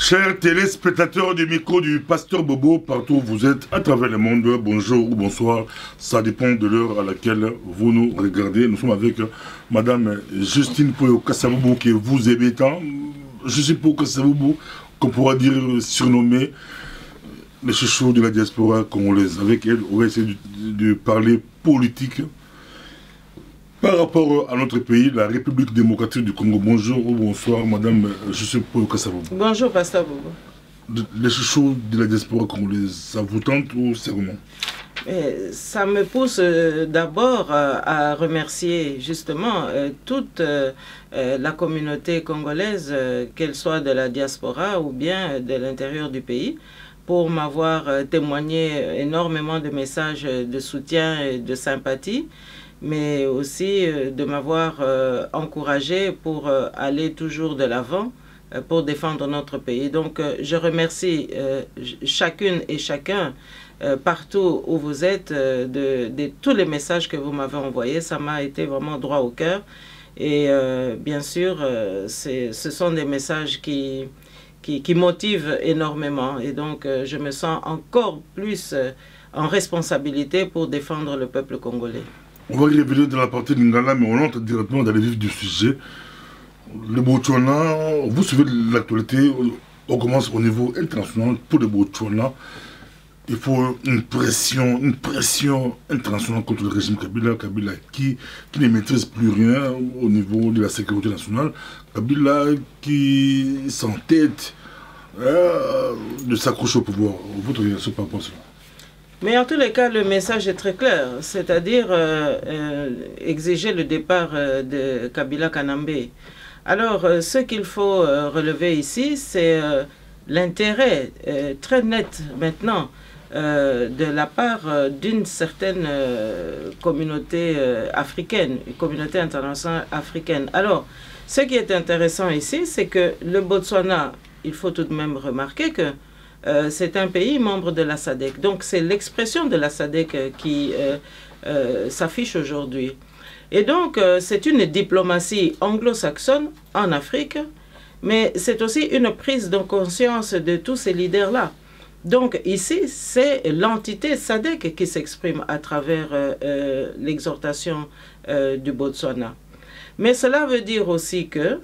Chers téléspectateurs du micro du Pasteur Bobo, partout où vous êtes à travers le monde, bonjour ou bonsoir, ça dépend de l'heure à laquelle vous nous regardez. Nous sommes avec Madame Justine Poyo Kassaboubou que vous aimez tant. Je suis pour Kassaboubou, qu'on pourra dire surnommé le chouchou de la diaspora congolaise. Avec elle, on va essayer de parler politique par rapport à notre pays, la République démocratique du Congo. Bonjour ou bonsoir, Madame Justine Poyo Kassaboubou. Bonjour, Pasteur Bobo. Les chouchous de la diaspora congolaise, ça vous tente ou c'est comment? Ça me pousse d'abord à remercier justement toute la communauté congolaise, qu'elle soit de la diaspora ou bien de l'intérieur du pays, pour m'avoir témoigné énormément de messages de soutien et de sympathie, mais aussi de m'avoir encouragé pour aller toujours de l'avant, pour défendre notre pays. Donc je remercie chacune et chacun partout où vous êtes de tous les messages que vous m'avez envoyés. Ça m'a été vraiment droit au cœur. Et bien sûr, ce sont des messages qui motivent énormément. Et donc je me sens encore plus en responsabilité pour défendre le peuple congolais. On va y revenir dans la partie Lingala, mais on entre directement dans le vif du sujet. Le Botswana, vous suivez l'actualité, on commence au niveau international. Pour le Botswana, il faut une pression internationale contre le régime Kabila qui ne maîtrise plus rien au niveau de la sécurité nationale. Kabila qui s'entête de s'accrocher au pouvoir. Votre réaction par rapport à cela? Mais en tous les cas, le message est très clair, c'est-à-dire exiger le départ de Kabila Kanambe. Alors, ce qu'il faut relever ici, c'est l'intérêt très net maintenant de la part d'une certaine communauté africaine, une communauté internationale africaine. Alors, ce qui est intéressant ici, c'est que le Botswana, il faut tout de même remarquer que c'est un pays membre de la SADC. Donc, c'est l'expression de la SADC qui s'affiche aujourd'hui. Et donc, c'est une diplomatie anglo-saxonne en Afrique, mais c'est aussi une prise de conscience de tous ces leaders-là. Donc, ici, c'est l'entité SADC qui s'exprime à travers l'exhortation du Botswana. Mais cela veut dire aussi que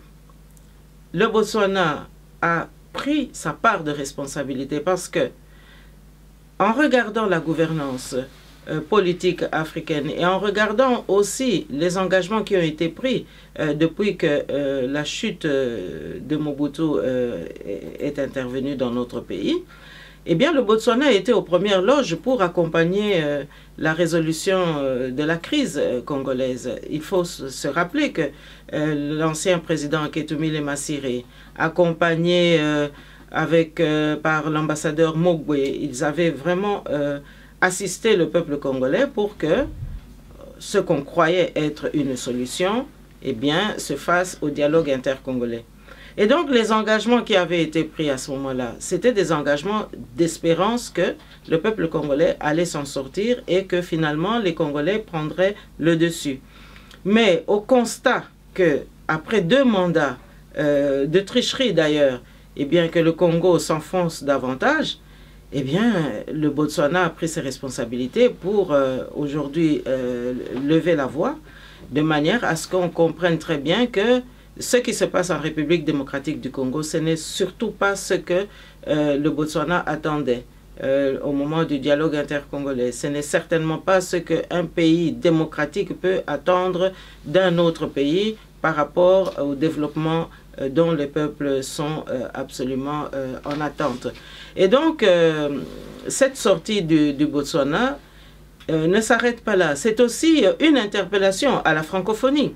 le Botswana a pris sa part de responsabilité parce que, en regardant la gouvernance politique africaine et en regardant aussi les engagements qui ont été pris depuis que la chute de Mobutu est intervenue dans notre pays, eh bien le Botswana a été aux premières loges pour accompagner la résolution de la crise congolaise. Il faut se rappeler que l'ancien président Ketumile Masire, accompagné par l'ambassadeur Mogwe, ils avaient vraiment assisté le peuple congolais pour que ce qu'on croyait être une solution, eh bien, se fasse au dialogue intercongolais. Et donc, les engagements qui avaient été pris à ce moment-là, c'était des engagements d'espérance que le peuple congolais allait s'en sortir et que finalement, les Congolais prendraient le dessus. Mais au constat que, après 2 mandats de tricherie d'ailleurs, eh bien, que le Congo s'enfonce davantage, eh bien, le Botswana a pris ses responsabilités pour aujourd'hui lever la voix, de manière à ce qu'on comprenne très bien que ce qui se passe en République démocratique du Congo, ce n'est surtout pas ce que le Botswana attendait au moment du dialogue intercongolais. Ce n'est certainement pas ce qu'un pays démocratique peut attendre d'un autre pays par rapport au développement dont les peuples sont absolument en attente. Et donc, cette sortie du Botswana ne s'arrête pas là. C'est aussi une interpellation à la francophonie.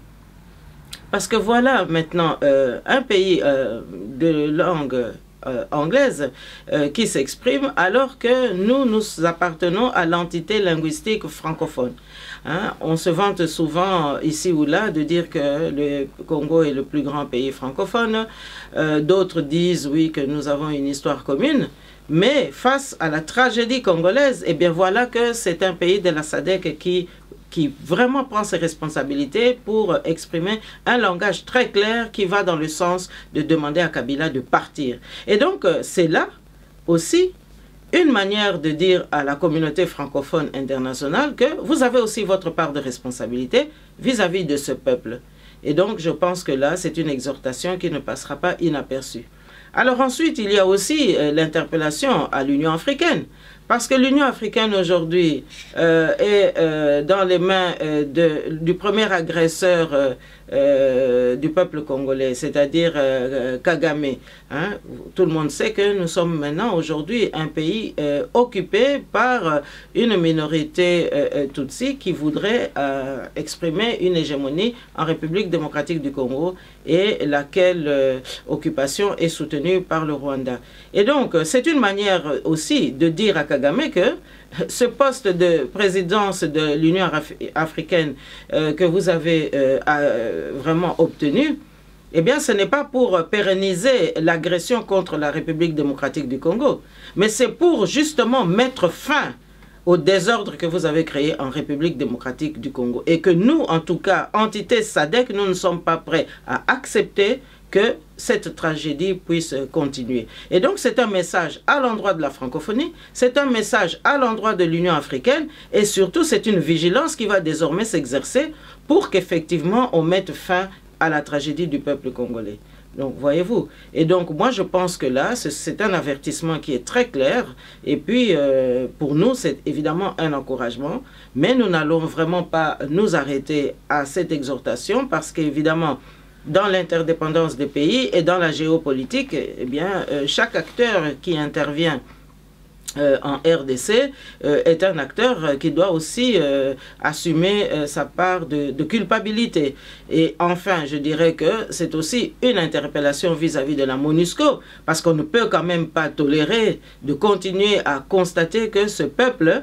Parce que voilà maintenant un pays de langue anglaise qui s'exprime alors que nous appartenons à l'entité linguistique francophone. Hein? On se vante souvent ici ou là de dire que le Congo est le plus grand pays francophone. D'autres disent oui que nous avons une histoire commune. Mais face à la tragédie congolaise, eh bien voilà que c'est un pays de la SADC qui qui vraiment prend ses responsabilités pour exprimer un langage très clair qui va dans le sens de demander à Kabila de partir. Et donc, c'est là aussi une manière de dire à la communauté francophone internationale que vous avez aussi votre part de responsabilité vis-à-vis de ce peuple. Et donc, je pense que là, c'est une exhortation qui ne passera pas inaperçue. Alors ensuite, il y a aussi l'interpellation à l'Union africaine. Parce que l'Union africaine aujourd'hui est dans les mains du premier agresseur du peuple congolais, c'est-à-dire Kagame. Hein? Tout le monde sait que nous sommes maintenant aujourd'hui un pays occupé par une minorité Tutsi qui voudrait exprimer une hégémonie en République démocratique du Congo et laquelle occupation est soutenue par le Rwanda. Et donc, c'est une manière aussi de dire à Kagame que ce poste de présidence de l'Union africaine que vous avez vraiment obtenu, eh bien, ce n'est pas pour pérenniser l'agression contre la République démocratique du Congo, mais c'est pour justement mettre fin au désordre que vous avez créé en République démocratique du Congo. Et que nous, en tout cas, entité SADC, nous ne sommes pas prêts à accepter que cette tragédie puisse continuer. Et donc c'est un message à l'endroit de la francophonie, c'est un message à l'endroit de l'Union africaine, et surtout c'est une vigilance qui va désormais s'exercer pour qu'effectivement on mette fin à la tragédie du peuple congolais. Donc voyez-vous, et donc moi je pense que là c'est un avertissement qui est très clair, et puis pour nous c'est évidemment un encouragement, mais nous n'allons vraiment pas nous arrêter à cette exhortation parce qu'évidemment dans l'interdépendance des pays et dans la géopolitique, eh bien, chaque acteur qui intervient en RDC est un acteur qui doit aussi assumer sa part de culpabilité. Et enfin, je dirais que c'est aussi une interpellation vis-à-vis de la MONUSCO, parce qu'on ne peut quand même pas tolérer de continuer à constater que ce peuple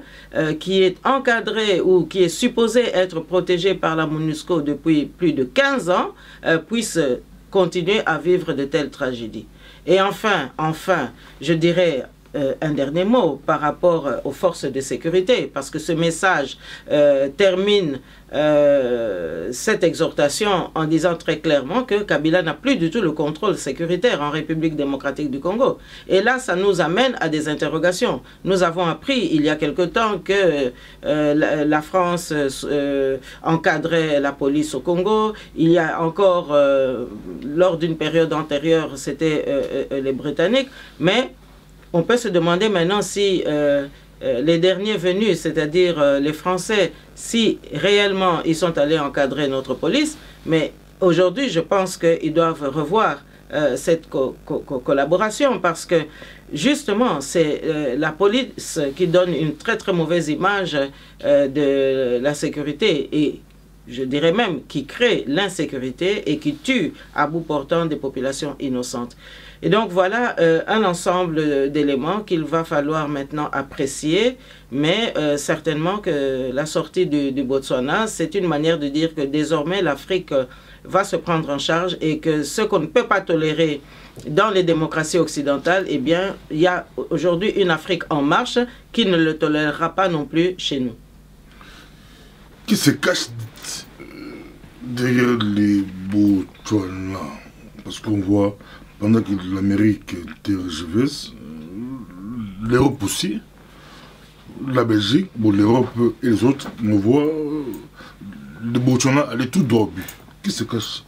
qui est encadré ou qui est supposé être protégé par la MONUSCO depuis plus de 15 ans puisse continuer à vivre de telles tragédies. Et enfin, je dirais un dernier mot par rapport aux forces de sécurité, parce que ce message termine cette exhortation en disant très clairement que Kabila n'a plus du tout le contrôle sécuritaire en République démocratique du Congo. Et là, ça nous amène à des interrogations. Nous avons appris il y a quelque temps que la France encadrait la police au Congo. Il y a encore, lors d'une période antérieure, c'était les Britanniques, mais on peut se demander maintenant si les derniers venus, c'est-à-dire les Français, si réellement ils sont allés encadrer notre police, mais aujourd'hui je pense qu'ils doivent revoir cette collaboration parce que justement c'est la police qui donne une très très mauvaise image de la sécurité et je dirais même qui crée l'insécurité et qui tue à bout portant des populations innocentes. Et donc voilà un ensemble d'éléments qu'il va falloir maintenant apprécier, mais certainement que la sortie du Botswana, c'est une manière de dire que désormais l'Afrique va se prendre en charge et que ce qu'on ne peut pas tolérer dans les démocraties occidentales, eh bien, il y a aujourd'hui une Afrique en marche qui ne le tolérera pas non plus chez nous. Qui se cache derrière les Botswana? Parce qu'on voit pendant que l'Amérique tergiverse, l'Europe aussi, la Belgique, bon, l'Europe et les autres, on voit le Botswana aller tout droit au but. Qui se cache?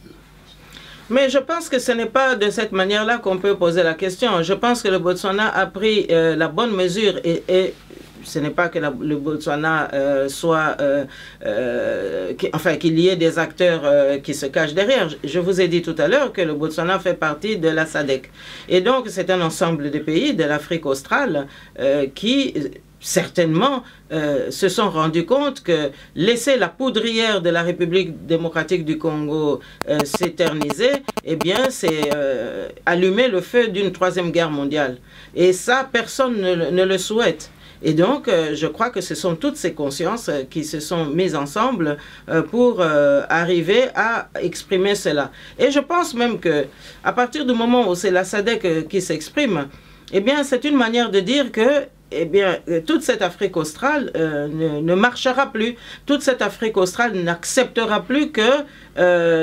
Mais je pense que ce n'est pas de cette manière-là qu'on peut poser la question. Je pense que le Botswana a pris la bonne mesure et ce n'est pas que le Botswana soit... enfin, qu'il y ait des acteurs qui se cachent derrière. Je vous ai dit tout à l'heure que le Botswana fait partie de la SADC. Et donc, c'est un ensemble de pays de l'Afrique australe qui... certainement se sont rendus compte que laisser la poudrière de la République démocratique du Congo s'éterniser, eh bien, c'est allumer le feu d'une troisième guerre mondiale. Et ça, personne ne le souhaite. Et donc, je crois que ce sont toutes ces consciences qui se sont mises ensemble pour arriver à exprimer cela. Et je pense même que à partir du moment où c'est la SADC qui s'exprime, eh bien, c'est une manière de dire que eh bien, toute cette Afrique australe ne marchera plus. Toute cette Afrique australe n'acceptera plus que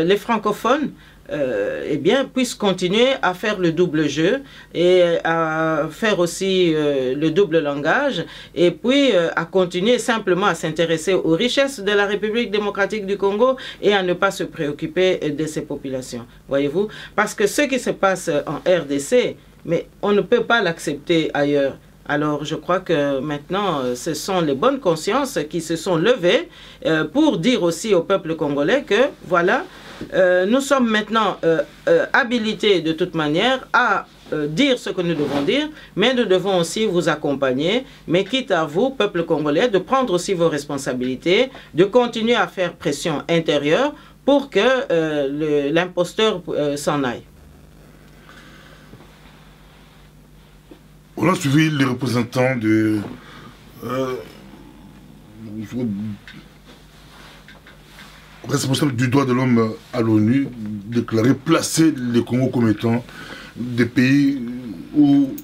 les francophones eh bien, puissent continuer à faire le double jeu et à faire aussi le double langage et puis à continuer simplement à s'intéresser aux richesses de la République démocratique du Congo et à ne pas se préoccuper de ces populations. Voyez-vous? Parce que ce qui se passe en RDC, mais on ne peut pas l'accepter ailleurs. Alors, je crois que maintenant, ce sont les bonnes consciences qui se sont levées pour dire aussi au peuple congolais que, voilà, nous sommes maintenant habilités de toute manière à dire ce que nous devons dire, mais nous devons aussi vous accompagner, mais quitte à vous, peuple congolais, de prendre aussi vos responsabilités, de continuer à faire pression intérieure pour que l'imposteur s'en aille. On a suivi les représentants de responsables du droit de l'homme à l'ONU déclarer placer le Congo comme étant des pays où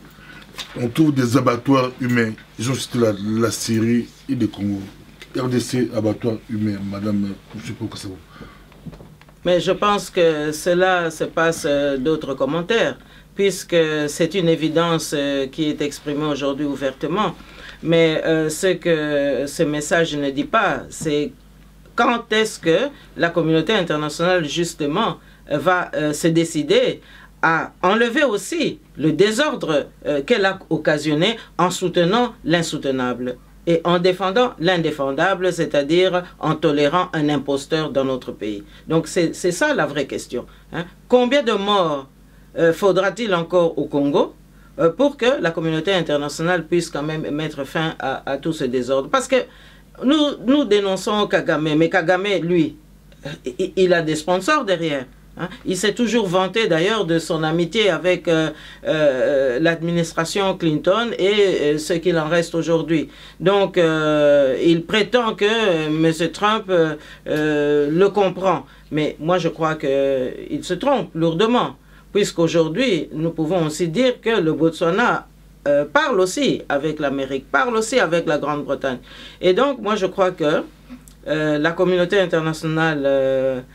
on trouve des abattoirs humains. Ils ont cité la Syrie et le Congo. RDC, abattoirs humains, madame, je ne sais pas que ça va. Mais je pense que cela se passe d'autres commentaires, puisque c'est une évidence qui est exprimée aujourd'hui ouvertement. Mais ce que ce message ne dit pas, c'est quand est-ce que la communauté internationale, justement, va se décider à enlever aussi le désordre qu'elle a occasionné en soutenant l'insoutenable et en défendant l'indéfendable, c'est-à-dire en tolérant un imposteur dans notre pays. Donc c'est ça la vraie question. Hein. Combien de morts faudra-t-il encore au Congo pour que la communauté internationale puisse quand même mettre fin à tout ce désordre? Parce que nous dénonçons Kagame, mais Kagame, lui, il a des sponsors derrière. Hein. Il s'est toujours vanté d'ailleurs de son amitié avec l'administration Clinton et ce qu'il en reste aujourd'hui. Donc il prétend que M. Trump le comprend. Mais moi je crois qu'il se trompe lourdement, puisqu'aujourd'hui nous pouvons aussi dire que le Botswana parle aussi avec l'Amérique, parle aussi avec la Grande-Bretagne. Et donc moi je crois que la communauté internationale,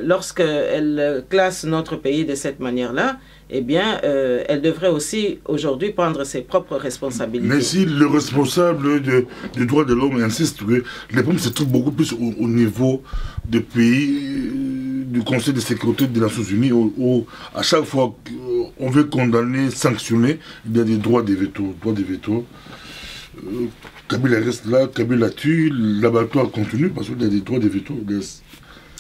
lorsqu'elle classe notre pays de cette manière-là, eh bien, elle devrait aussi aujourd'hui prendre ses propres responsabilités. Mais si le responsable du droit de l'homme insiste que les problèmes se trouvent beaucoup plus au niveau des pays du Conseil de sécurité des Nations Unies, où à chaque fois qu'on veut condamner, sanctionner, il y a des droits de veto. Kabila reste là, Kabila tue, l'abattoir continue parce qu'il y a des droits de veto.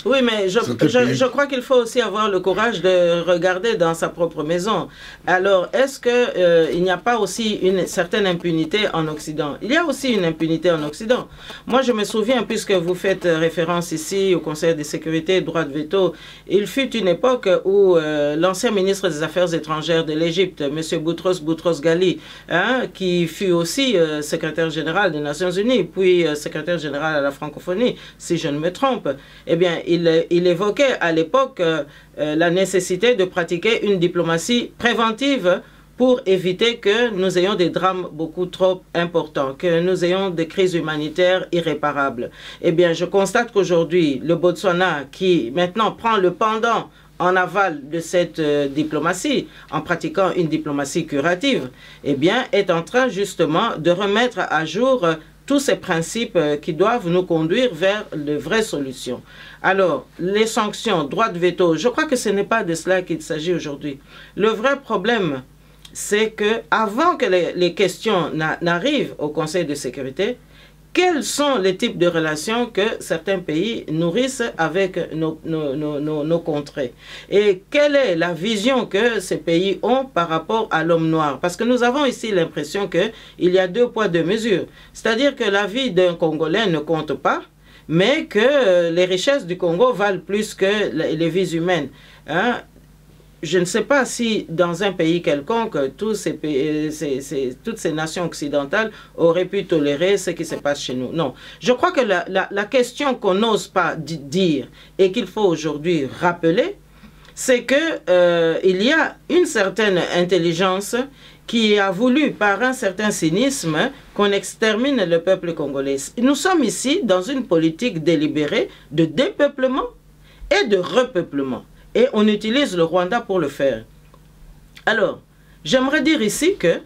Oui, mais je crois qu'il faut aussi avoir le courage de regarder dans sa propre maison. Alors, est-ce qu'il n'y a pas aussi une certaine impunité en Occident? Il y a aussi une impunité en Occident. Moi, je me souviens, puisque vous faites référence ici au Conseil de sécurité, droit de veto, il fut une époque où l'ancien ministre des Affaires étrangères de l'Égypte, M. Boutros Ghali, hein, qui fut aussi secrétaire général des Nations Unies, puis secrétaire général à la francophonie, si je ne me trompe, eh bien, il évoquait à l'époque la nécessité de pratiquer une diplomatie préventive pour éviter que nous ayons des drames beaucoup trop importants, que nous ayons des crises humanitaires irréparables. Eh bien, je constate qu'aujourd'hui, le Botswana, qui maintenant prend le pendant en aval de cette diplomatie, en pratiquant une diplomatie curative, eh bien, est en train justement de remettre à jour tous ces principes qui doivent nous conduire vers de vraies solutions. Alors, les sanctions, droit de veto, je crois que ce n'est pas de cela qu'il s'agit aujourd'hui. Le vrai problème, c'est que avant que les questions n'arrivent au Conseil de sécurité, quels sont les types de relations que certains pays nourrissent avec nos contrées? Et quelle est la vision que ces pays ont par rapport à l'homme noir? Parce que nous avons ici l'impression qu'il y a deux poids, deux mesures. C'est-à-dire que la vie d'un Congolais ne compte pas, mais que les richesses du Congo valent plus que les vies humaines. Hein? Je ne sais pas si dans un pays quelconque, toutes ces nations occidentales auraient pu tolérer ce qui se passe chez nous. Non. Je crois que la question qu'on n'ose pas dire et qu'il faut aujourd'hui rappeler, c'est qu'il y a une certaine intelligence qui a voulu, par un certain cynisme, qu'on extermine le peuple congolais. Nous sommes ici dans une politique délibérée de dépeuplement et de repeuplement. Et on utilise le Rwanda pour le faire. Alors, j'aimerais dire ici que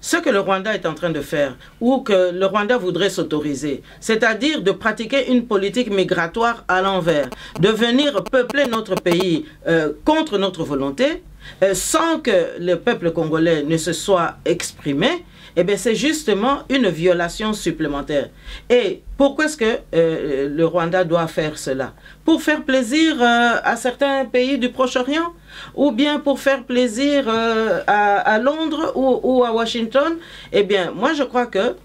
ce que le Rwanda est en train de faire, ou que le Rwanda voudrait s'autoriser, c'est-à-dire de pratiquer une politique migratoire à l'envers, de venir peupler notre pays contre notre volonté, sans que le peuple congolais ne se soit exprimé, eh bien c'est justement une violation supplémentaire. Et pourquoi est-ce que le Rwanda doit faire cela? Pour faire plaisir à certains pays du Proche-Orient? Ou bien pour faire plaisir à Londres ou à Washington? Eh bien, moi je crois que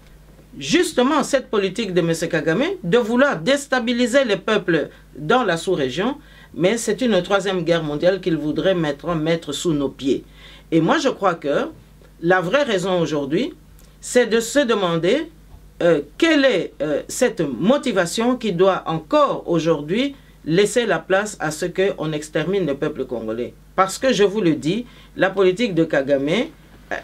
justement cette politique de M. Kagame, de vouloir déstabiliser les peuples dans la sous-région, mais c'est une troisième guerre mondiale qu'il voudrait mettre sous nos pieds. Et moi je crois que la vraie raison aujourd'hui, c'est de se demander quelle est cette motivation qui doit encore aujourd'hui laisser la place à ce qu'on extermine le peuple congolais. Parce que je vous le dis, la politique de Kagame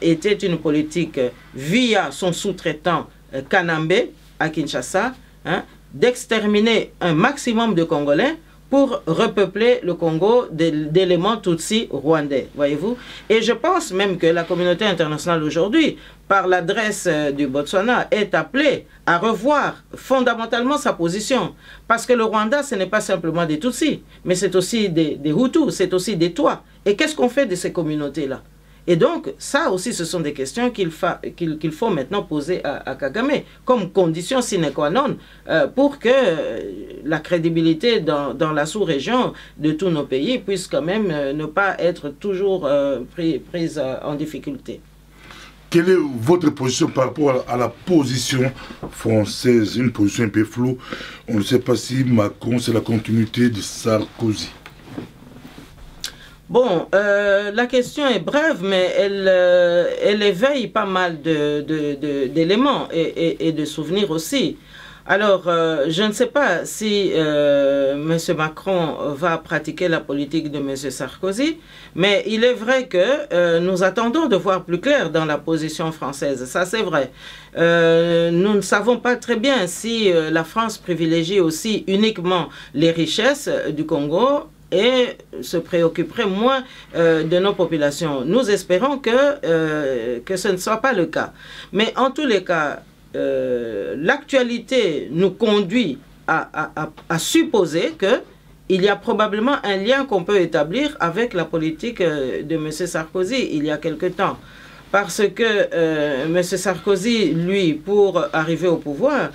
était une politique via son sous-traitant Kanambe à Kinshasa, hein, d'exterminer un maximum de Congolais pour repeupler le Congo d'éléments Tutsi rwandais, voyez-vous. Et je pense même que la communauté internationale aujourd'hui, par l'adresse du Botswana, est appelée à revoir fondamentalement sa position. Parce que le Rwanda, ce n'est pas simplement des Tutsis, mais c'est aussi des Hutus, c'est aussi des Twa. Et qu'est-ce qu'on fait de ces communautés-là? Et donc, ça aussi, ce sont des questions qu'il faut maintenant poser à Kagame, comme condition sine qua non, pour que la crédibilité dans la sous-région de tous nos pays puisse quand même ne pas être toujours prise en difficulté. Quelle est votre position par rapport à la position française? Une position un peu floue. On ne sait pas si Macron, c'est la continuité de Sarkozy. Bon, la question est brève, mais elle éveille pas mal d'éléments et de souvenirs aussi. Alors, je ne sais pas si M. Macron va pratiquer la politique de M. Sarkozy, mais il est vrai que nous attendons de voir plus clair dans la position française. Ça, c'est vrai. Nous ne savons pas très bien si la France privilégie aussi uniquement les richesses du Congo et se préoccuperait moins de nos populations. Nous espérons que ce ne soit pas le cas. Mais en tous les cas, l'actualité nous conduit à supposer qu'il y a probablement un lien qu'on peut établir avec la politique de M. Sarkozy il y a quelque temps. Parce que M. Sarkozy, lui, pour arriver au pouvoir,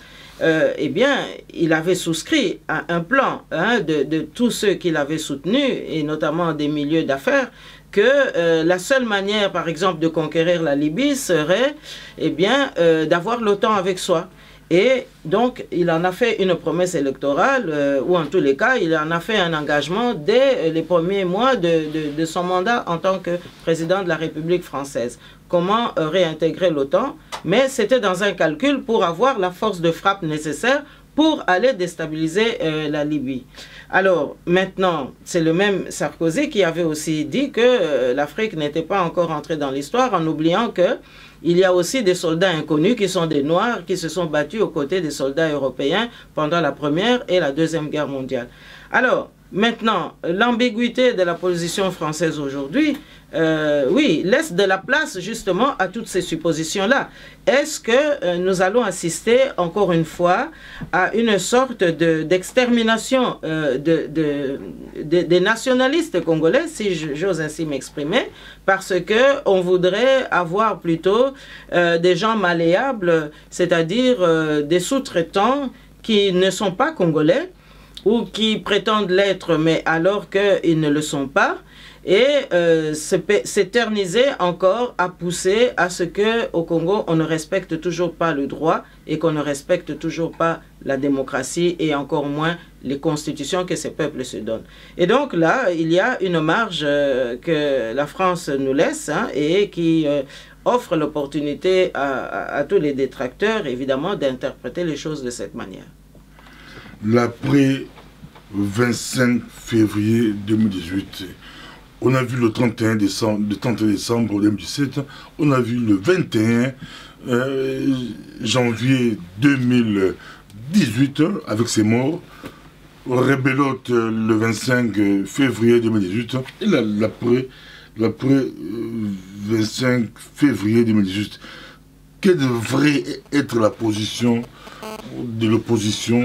eh bien, il avait souscrit à un plan de tous ceux qu'il avait soutenus, et notamment des milieux d'affaires, que la seule manière, par exemple, de conquérir la Libye serait, eh bien, d'avoir l'OTAN avec soi. Et donc, il en a fait une promesse électorale, ou en tous les cas, il en a fait un engagement dès les premiers mois de son mandat en tant que président de la République française. Comment réintégrer l'OTAN? Mais c'était dans un calcul pour avoir la force de frappe nécessaire pour aller déstabiliser la Libye. Alors, maintenant, c'est le même Sarkozy qui avait aussi dit que l'Afrique n'était pas encore entrée dans l'histoire, en oubliant que il y a aussi des soldats inconnus qui sont des Noirs qui se sont battus aux côtés des soldats européens pendant la Première et la Deuxième Guerre mondiale. Alors, maintenant, l'ambiguïté de la position française aujourd'hui, oui, laisse de la place justement à toutes ces suppositions-là. Est-ce que nous allons assister encore une fois à une sorte d'extermination des nationalistes congolais, si j'ose ainsi m'exprimer, parce qu'on voudrait avoir plutôt des gens malléables, c'est-à-dire des sous-traitants qui ne sont pas congolais, ou qui prétendent l'être, mais alors qu'ils ne le sont pas, et s'éterniser encore à pousser à ce qu'au Congo, on ne respecte toujours pas le droit et qu'on ne respecte toujours pas la démocratie et encore moins les constitutions que ces peuples se donnent. Et donc là, il y a une marge que la France nous laisse et qui offre l'opportunité à tous les détracteurs, évidemment, d'interpréter les choses de cette manière. L'après 25 février 2018, On a vu le 31 décembre 2017, on a vu le 21 janvier 2018 avec ses morts, Rebelote le 25 février 2018 et l'après 25 février 2018. Quelle devrait être la position de l'opposition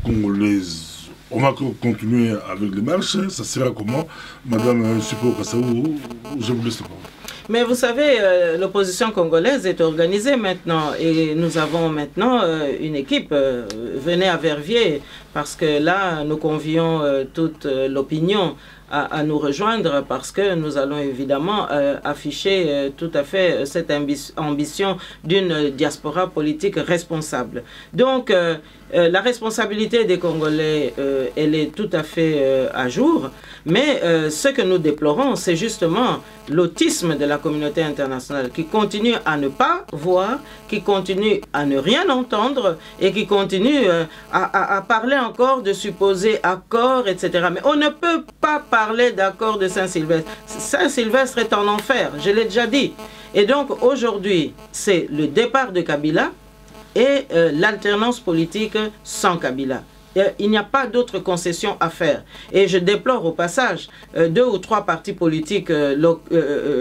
congolaise? On va continuer avec les marches, ça sera comment? Madame Supo Kassaou, je vous laisse parler. Mais vous savez, l'opposition congolaise est organisée maintenant et nous avons maintenant une équipe. Venez à Verviers parce que là, nous convions toute l'opinion à nous rejoindre parce que nous allons évidemment afficher tout à fait cette ambition d'une diaspora politique responsable. Donc, la responsabilité des Congolais, elle est tout à fait à jour, mais ce que nous déplorons, c'est justement l'autisme de la communauté internationale qui continue à ne pas voir, qui continue à ne rien entendre et qui continue à parler encore de supposés accords, etc. Mais on ne peut pas parler d'accord de Saint-Sylvestre. Saint-Sylvestre est en enfer, je l'ai déjà dit. Et donc aujourd'hui, c'est le départ de Kabila et l'alternance politique sans Kabila. Il n'y a pas d'autre concession à faire. Et je déplore au passage 2 ou 3 partis politiques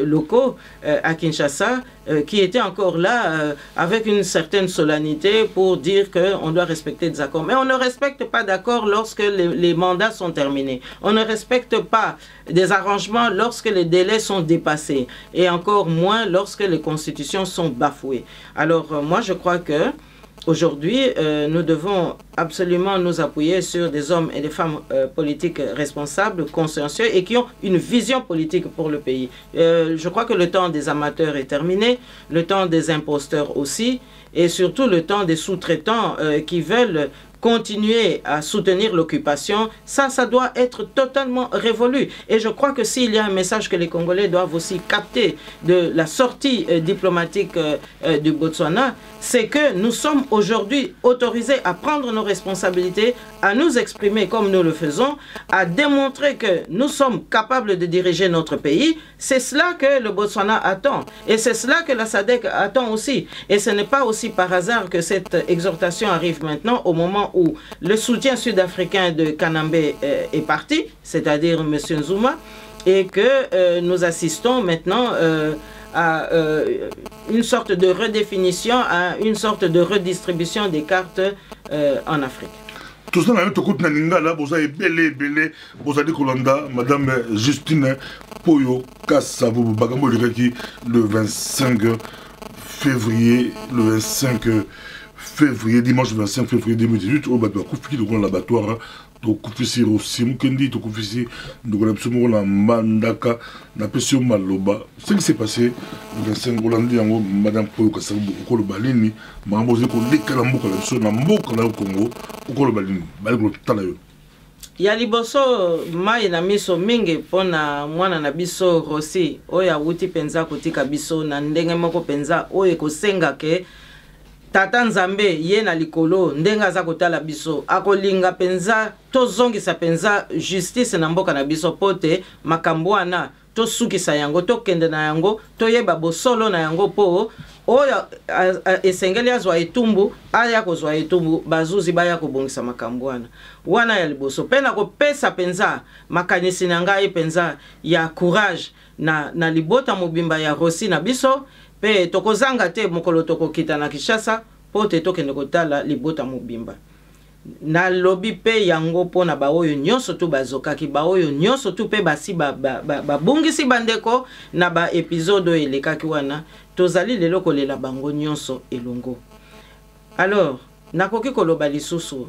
locaux à Kinshasa qui étaient encore là avec une certaine solennité pour dire qu'on doit respecter des accords. Mais on ne respecte pas d'accords lorsque les mandats sont terminés. On ne respecte pas des arrangements lorsque les délais sont dépassés. Et encore moins lorsque les constitutions sont bafouées. Alors moi je crois que aujourd'hui, nous devons absolument nous appuyer sur des hommes et des femmes politiques responsables, consciencieux et qui ont une vision politique pour le pays. Je crois que le temps des amateurs est terminé, le temps des imposteurs aussi, et surtout le temps des sous-traitants qui veulent continuer à soutenir l'occupation, ça doit être totalement révolu. Et je crois que s'il y a un message que les Congolais doivent aussi capter de la sortie diplomatique du Botswana, c'est que nous sommes aujourd'hui autorisés à prendre nos responsabilités, à nous exprimer comme nous le faisons, à démontrer que nous sommes capables de diriger notre pays. C'est cela que le Botswana attend. Et c'est cela que la SADC attend aussi. Et ce n'est pas aussi par hasard que cette exhortation arrive maintenant au moment où le soutien sud-africain de Kanambe est parti, c'est-à-dire M. Nzuma, et que nous assistons maintenant à une sorte de redéfinition, à une sorte de redistribution des cartes en Afrique. Tout ça, vous avez Madame Justine Poyo Kassavou, le 25 février, dimanche 25 février 2018, au l'abattoir, au Koufissi aussi, Mukendi, au Koufissi, la Mandaka, la Pession Maloba. Ce qui s'est passé, le 25 Hollandais, Madame Poyo Kassavou, au Balini, Mamboze, au Lekalamboka, la Mboka, au Congo, au Balini, Balini, Talayo. Ya liboso mai na miso mingi pona mwana na biso Rossi oya wuti penza kotika biso na ndenge moko penza oye kosenga ke Tata Nzambe ye na likolo ndenga za kotala biso akolinga penza tozongisa penza justice na mboka na biso pote makambwana to sukisa yango to kende na yango to yeba bosolo na yango po oya esengeli azwa etumbu aya kozwa etumbu bazuzi baya kobongisa makambwana wana ya liboso pena ko pesa penza makanisi na ngai penza ya courage na libota mobimba ya Rossi na biso pe tokozanga te mokolo tokokita na Kinshasa po te tokende kotala libota mobimba na lobi pe yango pona ba oyo nyonso tu bazokaki ba oyo nyonso tu pe basi babungisi bandeko na ba episode elekaki wana tozali lelo kolela bango nyonso elongo. Alors nakoki koloba lisusu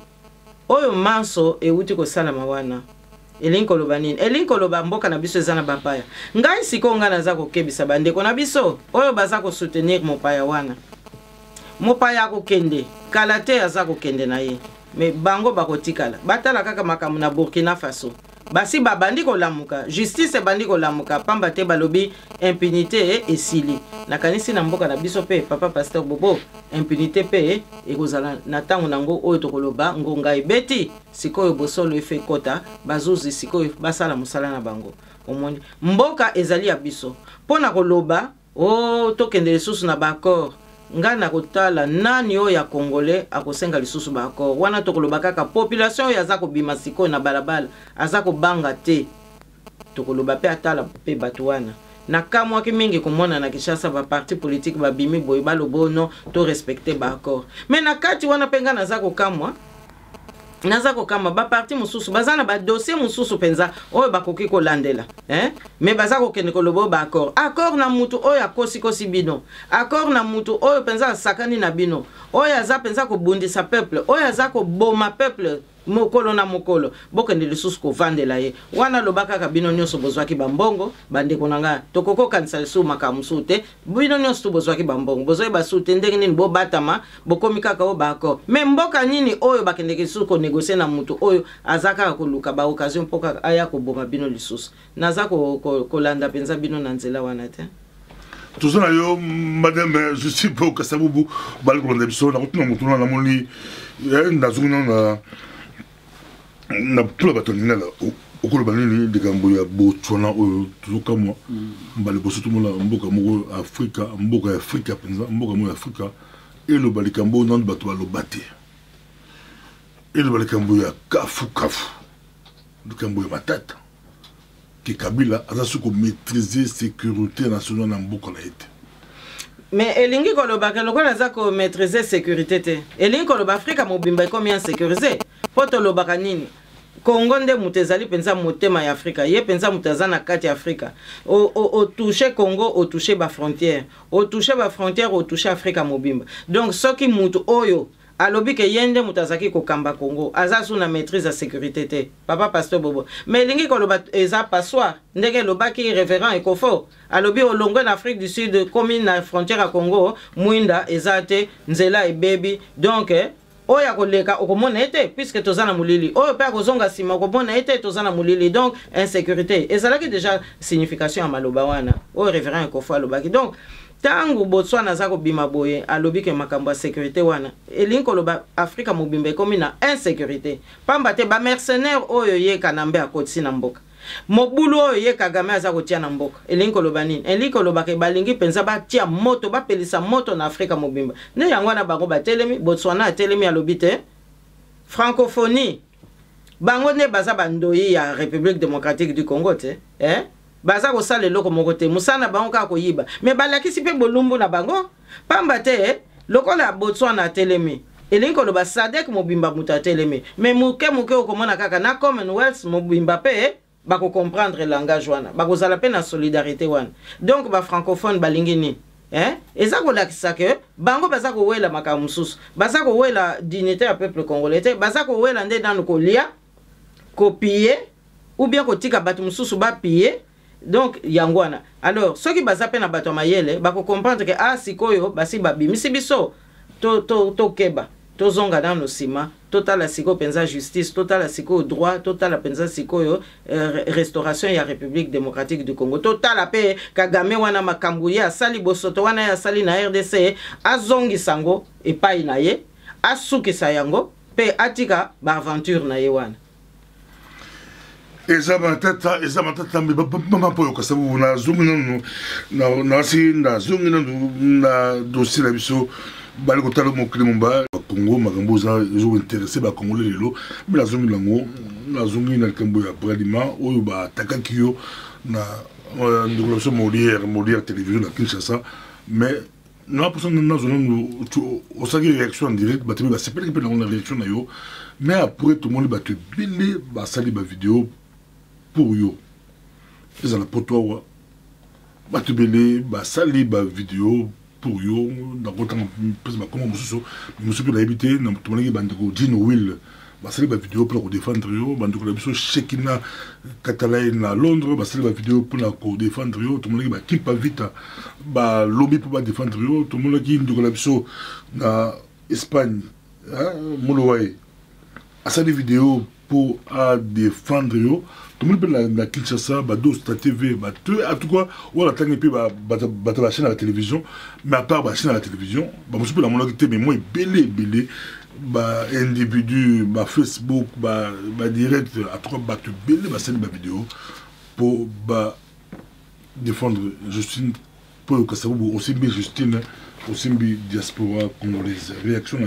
oyo manso euti kosala mawana elingi koloba nini elingi koloba mboka na biso eza na bapaya ngai siko nga naza kokebisa bandeko na biso oyo baza kosoutenir mopaya wana mopaya kokende kala te aza kokende na ye mais bango bakotikala batala kaka makambo na Burkina Faso basi babandi kolamuka justice bandi kolamuka pamba te balobi impunité esili nakanisi na mboka na biso pe papa pasteur Bobo impunité pe ekozala na tango nango oyo tokoloba ngonga ebeti sikoyo bosolo efe kota bazuzi sikoyo basala musala na bango omoni mboka ezali ya biso pona koloba o tokende lisusu na ba accord nga na kotala nani oyo ya congolais akosenga lisusu ba accord wana tokoloba kaka population oyo aza kobima sikoyo na balabala aza kobanga te tokoloba pe atala pe bato wana na kamwaki mingi komona na Kinshasa ba parti politique babimi boye balobo no to respecter ba accord mais na kati wana penga naza kokamwa ba parti mususu bazana ba dossier mususu penza oyo bakoki kolandela mais baza kokende kolobo ba accord na mutu oyo akosi bino accord na mutu oyo penza sakani na bino oyo aza penza kobundisa peuple oyo aza koboma peuple mokolo na mokolo bokende lisusu kovandela ye wana lobaka ka bino nyonso bozwaki bambongo bandeko nanga tokoko kanisa lisusu makamusu te bino nyonso bozwaki bambongo bozoye basute ndenge nini bobatama bokomi kaka o ba accord mais mboka nini oyo bakende lisusu ko négocier na mutu oyo azaka koluka ba occasion poka aya koboma bino lisusu naza kolanda penza bino na nzela wana te tozana yo madame Justine Paul Kasavubu balkolanda biso na kotuna mutu na moni ndazunguna na pula batonina la okolo banini likambo ya Botswana oyo tuzokamwa mbali bosutu mola mboka moko Afrika mboka ya Afrika penza mboka moko ya Afrika eloba likambo nandu bato balobate eloba likambo ya kafu likambo ya matata ke Kabila aza suko maîtriser sécurité nationale na mboka na ete mais elingi koloba ke lokola aza ko maîtriser sécurité te elingi koloba Afrika mobimba combien sécurisé poto lobaka nini Congo nde mutu ezali penza motema ya Afrika ye penza mutu aza na kati ya Afrika o toucher Congo o toucher ba frontière o toucher Afrika mobimba donc soki mutu oyo alobi ke yende mutu azaki kokamba Congo aza sous na maîtrise ya sécurité te papa pasteur Bobo mais lingi koloba eza passoir ndenge lobaki révérend Ekofo alobi olongwe na Afrique du Sud commune na frontière à Congo mwinda eza te nzela ebebi donc oya koleka okomona ete puisque tozana mulili oyo pe kozonga sima okomona ete tozana mulili donc insécurité ezalaki déjà signification ya maloba wana oyo révérend Ekofo alobaki donc tango Botswana za kobima boye alobi ke makambo ya sécurité wana elingi koloba Afrika mobimba ekomi na insécurité pamba te ba mercenaire oyo ye Kanambe akotisi na mboka mobulu oyo ye Kagame aza kotia na mboka elingi koloba nini elingi koloba ke balingi penza batia moto bapelisa moto na Afrika mobimba ne yango na bango batelemi Botswana atelemi alobi te francophonie bango ne baza bandoyi ya République démocratique du Congo te baza ko sala loko moko te musana bango ka ko yiba mais balakisi pe bolumbu na bango pamba te lokola Botswana atelemi elingi koloba Sadek mobimba mutu atelemi mais muke okomona kaka na Commonwealth mobimba pe bako comprendre langage wana bako zala pe na solidarité wana donc ba francophone balingi ni eza ko lakisa ke bango baza ko wela makamu mususu baza ko wela dignité ya peuple congolais te baza ko wela nde nanu ko lia ko piller ou bien ko tika batu mususu ba piller donc yangwana alors ceux qui baza pe na bato mayele bako comprendre que sikoyo basi babimisi biso to keba to zonga dans le ciment total siko penza justice total siko droit total penza siko restauration ya République démocratique du Congo total pe Kagame wana makambu ya sali bosoto wana ya sali na RDC azongi sango epai na ye asuki sayango pe atika ba aventure na ye wana eza matata mama po Kasavubu na zungi na dossier la biso bali kotala mokili mumba Congo makambo za zo intéressé ba Congolais lelo mais la zungi lango na zungi na kambo ya Bradima oyo ba takaki yo na ndikoloso Molière télévision na Kinshasa mais na personne na zone o saki réaction en direct ba tebe ba sepeli pe na réaction na yo mais après tout le monde ba te bile ba sali ba vidéo pour yo ezala poto ba te bile ba sali ba vidéo pour yo dans autant pèse ba comment mususu la habité na tumangi bandeko Dino Will ba sali ba vidéo pour défendre yo bandeko la biso Shekina Katalai na Londres ba sali ba vidéo pour la défendre yo tumangi ba kipa vita ba lobby pour ba défendre yo tumangi ndeko la biso na Espagne Molowai asali vidéo pour défendre yo tout le monde la Kinshasa ba Dosta TV ba en tout cas on attend et puis ba chaîne à la télévision mais à part ba chaîne à la télévision ba monsieur la monarchie mais moi belé ba individu ba Facebook ba direct à trois ba te belé ba scène ba vidéo pour défendre Justine, pour que ça vous aussi bien Justine, aussi bien diaspora congolaise. Réaction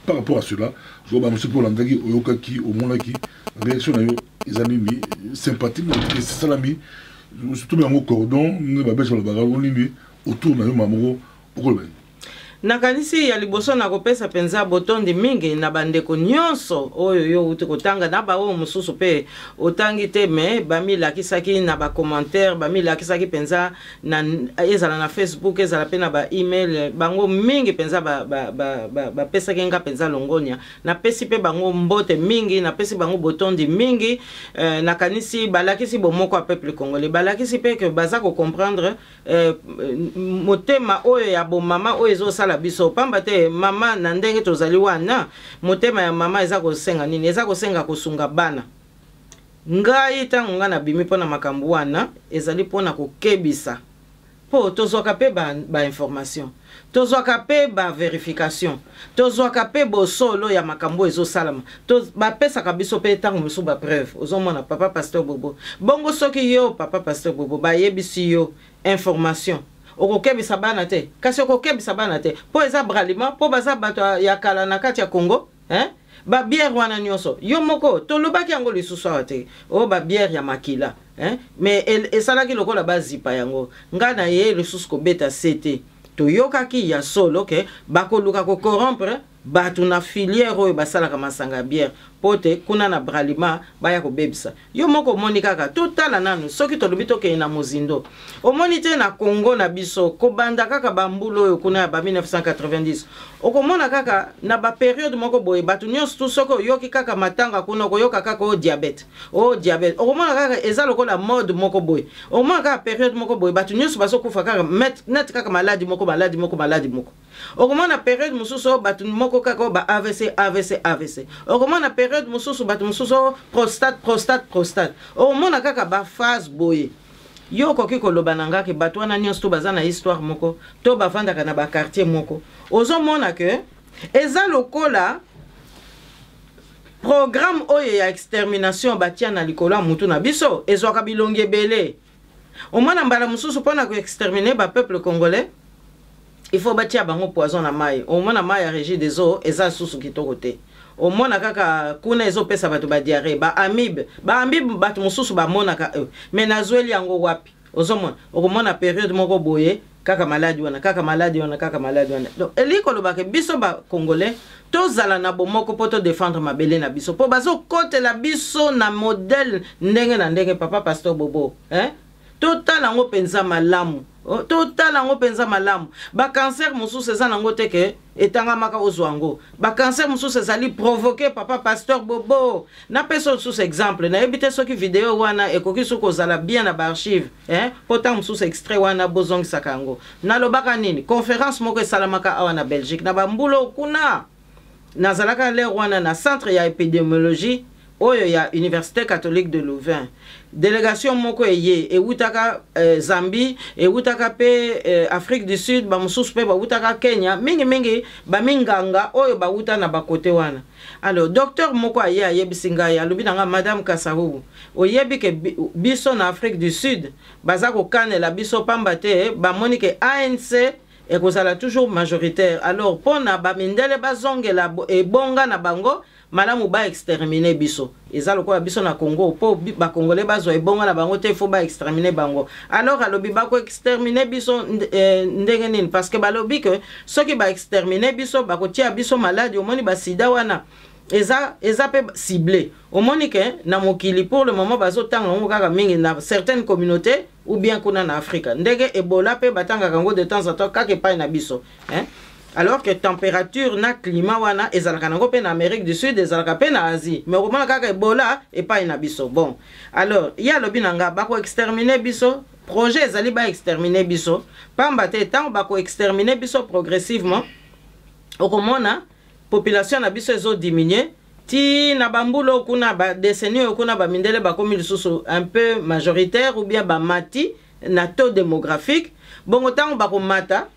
par rapport à cela, je vois M. Paul Andagi, Oyokaki, Omonaki, réaction ils ont mis sympathique, c'est ça la mis, surtout mon cordon, nous avons besoin de la bagarre, autour de nous, au nakanisi ya liboso na kopesa penza botondi mingi na bandeko nyonso oyo yo uti kotanga na ba o mususu pe otangi te me bamilakisaki na ba commentaire bamilakisaki penza na ezala na Facebook ezala pe na ba email bango mingi penza ba pesa kenga penza longonia na pesi pe bango mbote mingi na pesi bango botondi mingi nakanisi balakisi bomoko a peuple congolais balakisi pe que baza ko comprendre motema oyo ya bo mama oyo ezo la biso pamba te mama na ndenge tozali wana motema ya mama eza kosenga nini eza kosenga kosunga bana ngai tango nga na bimi pona makambo wana ezali pona kokebisa po tozwaka pe ba information tozwaka pe ba verification tozwaka pe bosolo ya makambo ezosalama bapesaka biso pe tango mosusu ba preuve ozomona papa pasteur Bobo bongo soki yo papa pasteur Bobo bayebisi yo information okokebisa bana te kasi okokebisa bana te po eza bralima po baza bato ya kala na kati ya Congo ba bière wana nyonso yo moko tolobaki yango lisusu awa te o ba bière ya makila mais esalaki lokola bazipa yango nga na ye lisusu kobeta sete toyokaki ya solo ke bakoluka ko corrompre batu na filière oyo basalaka masanga bière pote kuna na bralima baya ko bebisa yo moko moni kaka totala nanu soki tolobi toke na mozindo omoni te na Congo na biso ko banda kaka bambulo oyo kuna ba 1990 okomona kaka na ba période moko boye batu nyonso tout soko yoki kaka matanga kuna ko yoka kaka o diabète okomona kaka eza lokola mode moko boye okomona kaka période moko boye batu nyonso basokufa kaka net kaka maladi moko okomona période mususu batu moko kaka ba AVC okomona période mususu batu mususu prostate okomona kaka ba phase boye yo koki koloba nanga ke batu wana nyonso to baza na histoire moko to bavandaka na ba quartier moko ozomona ke eza lokola programme oyo ya extermination batia na likolo ya mutu na biso ezwaka bilongi ebele omona mbala mususu pona ko exterminer ba peuple congolais il faut batia bango poison na mai omona mai ya régie des eaux eza susu kitoko te omona kaka kuna ezopesa bato ba diarrhée ba amibe bato mususu bamonaka mais nazweli yango wapi ozomona okomona période moko boye kaka maladi wana donc eliko lobaka biso ba congolais tozala na bomoko po to défendre mabele na biso po bazo kotela biso na modèle ndenge na ndenge papa pasteur Bobo totala ngo penza malamu ba cancer mususu eza nango teke etanga maka ozwango ba cancer mususu ezali provoqué papa pasteur Bobo na peso sous exemple na ebite soki vidéo wana ekoki suko zala bien na ba archive pourtant mususu extrait wana bozong sakango na lobaka nini conférence moko esalamaka awa na Belgique na bambulo kuna nazalaka le wana na centre ya épidémiologie oyo ya Université catholique de Louvain délégation moko eye eutaka Zambie eutaka pe Afrique du Sud ba mususu pe ba utaka Kenya mingi ba minganga oyo ba uta na ba côté wana alors docteur moko aye ayebisinga ya lobi nanga madame Kasavu oyebi ke biso na Afrique du Sud baza ko kanela biso pamba te ba monike ANC ekozala toujours majoritaire alors pona ba mindele bazongela ebonga na bango malamu ba exterminer biso eza lokola biso na Congo po ba congolais bazwa ebonga na bango te fo ba exterminer bango alors alobi ba ko exterminer biso ndenge nini parce que balobi que soki ba exterminer biso ba ko tia biso maladi omoni ba sida wana eza pe ciblé omoni ke na mokili pour le moment bazotanga ngo kaka mingi na certaines communautés ou bien kuna na Afrique ndenge Ebola pe batanga kango de temps en temps kaka pa na biso alors que température na climat wana ezalaka nango pe na Amérique du Sud ezalaka pe na Asie mais okomona kaka Ebola epai na biso bon alors ya lobi nanga bako exterminer biso projet ezali ba exterminer biso pamba te tant bako exterminer biso progressivement okomona population na biso ezo diminuer ti na bambulo kuna ba décennie kuna ba mindele bakomi lisusu un peu majoritaire ou bien ba mati na taux démographique bongo tant bako mata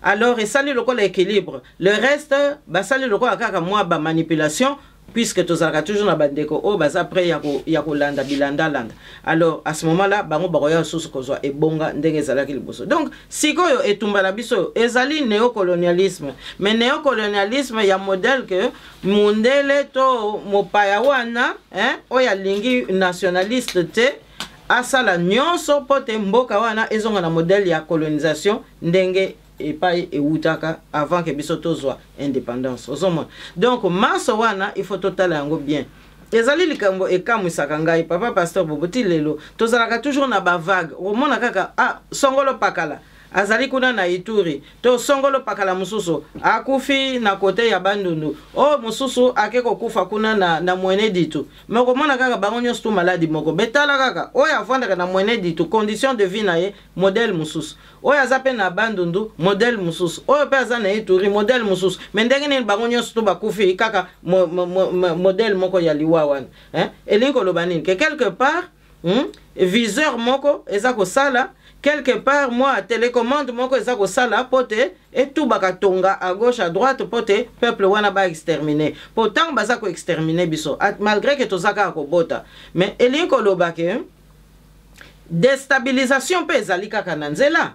alors et sali lokola équilibre le reste ba sali lokola kaka moi ba manipulation puisque tous ça toujours na bandeko oh baza après ya ko landa bilanda landa. Alors à ce moment là bango bakoya source kozwa ebonga ndenge ezalaki liboso. Donc sikoyo etumbala biso ezali néocolonialisme, mais néocolonialisme ya modèle que mundele to mopaya wana oya lingi nationaliste te asala nyonso pote mboka wana ezonga na modèle ya colonisation ndenge epai eutaka avant que biso tozwa indépendance ozomona. Donc maso wana il faut totala yango bien. Ezali likambo ekamwisaka ngai papa pasteur Boboti lelo tozalaka toujours na ba vague omona kaka songolo pakala azali kuna na Ituri to songolo pakala mususu akufi na kote ya Bandundu mususu akeko kufa kuna na Mwene Ditu moko mona kaka bango nyonso tu maladi moko betala kaka oya avandaka na Mwene Ditu condition de vie na ye modèle mususu oya azape na Bandundu modèle mususu oya pe aza na Ituri modèle mususu mendenge ni bango nyonso tu bakufi kaka modèle moko ya liwa wana elinko lobanini que quelque part viseur moko ezako sala quelque part moi télécommande moko ezako sala pote et tout bakatonga à gauche à droite pote peuple wana ba exterminer pourtant bazako exterminer biso malgré que tozaka ko bota mais elinko lobake déstabilisation pe ezali kaka na nzela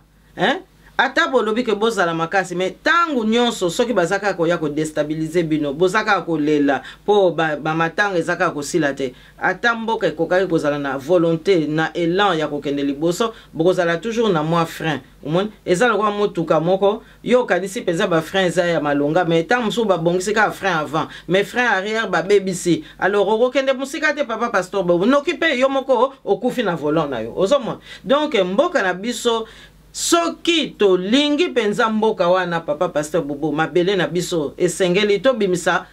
ata bolobi ke bozala makasi mais tangu nyonso soki bazaka ko ya ko déstabiliser bino bozaka ko lela po ba matanga ezaka ko sila te ata mboka ekokaki kozala na volonté na élan ya kokende liboso bokozala toujours na moi frein umon ezala kwa motuka moko yo kanisi peza ba frein eza ya malonga mais tant musu ba bongisi ka frein avant mais frein arrière ba BBC alors okokende musika te papa pasteur bo n'occuper yo moko okufi na volant na yo ozomona. Donc mboka na biso soki to lingi penza mboka wana papa pasteur Bobo mabele na biso esengeli to bimisa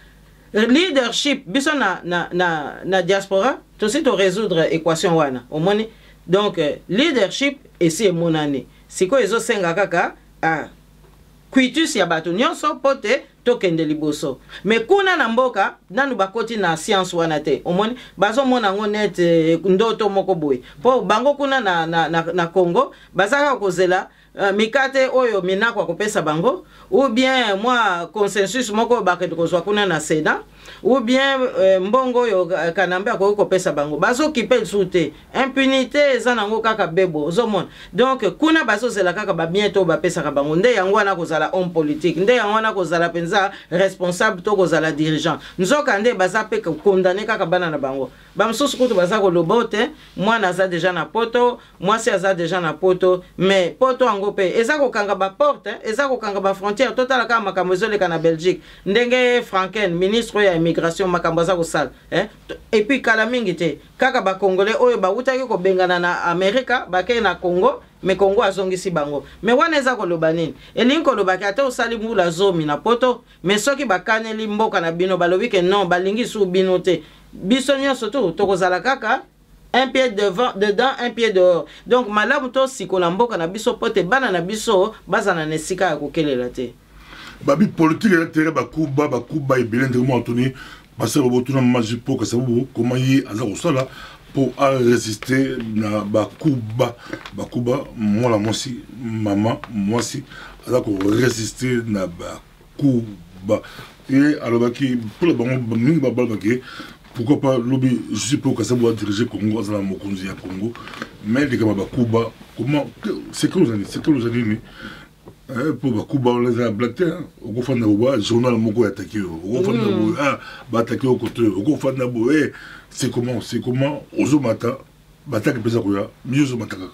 leadership biso na diaspora to si to résoudre équation wana omoni. Donc leadership esi emonani siko ezo senga kaka kuitus ya bato nyonso pote tokende liboso mais kuna na mboka nanu bakoti na science wana te omoni bazo mona ngo net ndoto moko boy po bango kuna na Congo bazaka kozela mikate oyo minako akopesa bango ou bien moi consensus moko baketo kozwa kuna na Sénat ou bien mbongo yo kanambe akopesa bango bazo kipe sute impunité eza nango kaka bebo ozomona. Donc kuna bazo zela kaka ba bientôt bapesa ka bango nde yango wana kozala homme politique nde yango wana kozala penza responsable to kozala dirigeant nzoka nde baza pe condamné kaka bana na bango bamsusu kutu baza ko lobote moi naza déjà na poto moi si aza déjà na poto mais poto ango pe eza ko kanga ba porte eza ko kanga ba frontière total kaka makambo ezoleka na Belgique ndenge Franken ministre ya immigration makambo za ko sala et puis kala mingi te kaka ba congolais oyo ba utaki ko bengana na Amerika bakay na Congo mais Congo azongisi bango mais wana eza ko loba nini elinko lobaki ata osali mbula zomi na poto mais soki bakaneli mboka na bino balobi ke non balingi su bino te biso nyonso tu tokozala kaka un pied devant dedans un pied dehors. Donc malamu to sikola mboka na biso pote bana na biso bazana nesika ya kokelela te babi politique ya terre bakuba ebele ndemo Anthony parce que botuna majipo ka sababu comment yi azako sala pour résister na bakuba moi la moisi maman moisi azako résister na bakuba et alors qui pour le bango mingi babalaki pourquoi pas lobby je suis pour que ça soit diriger Congo dans la Mokonzi ya Congo mais les gars bakuba comment c'est que nous a dit pour bakuba on les a blagué au gouvernement boba journal moko attaqué au gouvernement attaqué au côté au gouvernement c'est comment ozomata bataka pesa koya mieux mataka.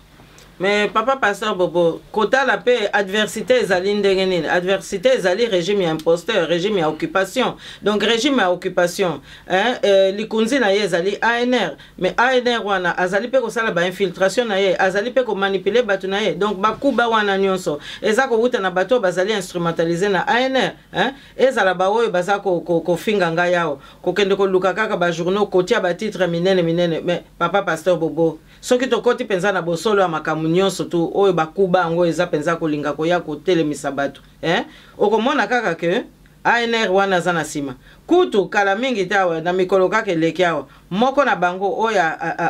Mais papa pasteur Bobo kota la paix adversité ezali ndenge nini adversité ezali régime ya imposteur régime ya occupation donc régime ya occupation likunzi na ye ezali ANR mais ANR wana azali pe kosala ba infiltration na ye azali pe ko manipuler bato na ye donc bakuba wana nyonso eza ko wuta na bato bazali instrumentaliser na ANR ezala ba oyo bazako ko finga nga yao ko kende ko luka kaka ba journaux kotia ba titre minene mais papa pasteur Bobo soki to koti penza na bosolo ya makamu nyonso tu oyo bakuba ngo eza penza kolinga koya kotelemisa bato okomona kaka ke ANR wana za na sima kutu kala mingi tawa na mikolo kaka eleki awa moko na bango oyo